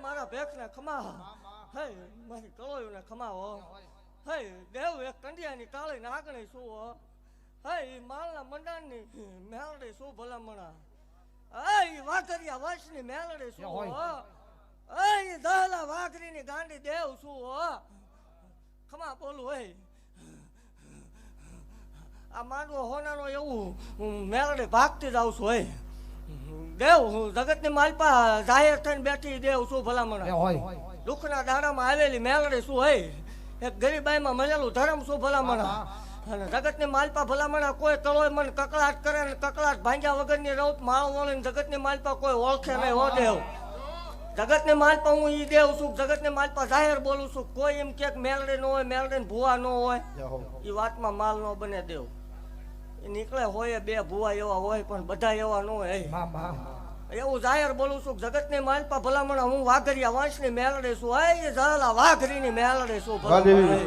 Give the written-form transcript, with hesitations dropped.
મારા ભેખના ખમા હે મારી કળોયુંને ખમા હો હે દેવ એક કંડિયાની કાળી નાગણી શું હો હે માલના મંડાણની મેલડી શું ભલામણા એ વાઘરિયા વંશની મેલડી શું હો એ દહલા વાઘરીની ગાંડી દેવ શું હો ખમા બોલું હે આ માંડવો હોનાનો એવું મેલડી ભાગતી જ આવું છું હે દેવ જગતની માલપા જાહેર થઈને બેઠી દેવ શું ભલામણા દુઃખના દાડામાં આવેલી મેલડી શું હે એક ગરીબાઈમાં મળેલું ધર્મ શું ભલામણા અને જગતની માલપા ભલામણા કોઈ કળોય મને કકળાટ કરે ને કકળાટ ભાંગ્યા વગરની રૌત માળ વળીને જગતની માલપા કોઈ ઓળખે નહીં હો દેવ જગતની માલપા હું ઈ દેવ છું જગતની માલપા જાહેર બોલું છું કોઈ એમ કે મેલડી નો હોય મેલડી ને ભૂવા નો હોય એ વાતમાં માલ નો બને દેવ એ નીકળે હોય બે ભૂવા એવા હોય પણ બધા એવા ન હોય એવું જાહેર બોલું છું જગતની માલપા ભલામણા હું વાઘરિયા વંશની મેલડી છું એ જલા વાઘરીની મેલડી છું ભલામણા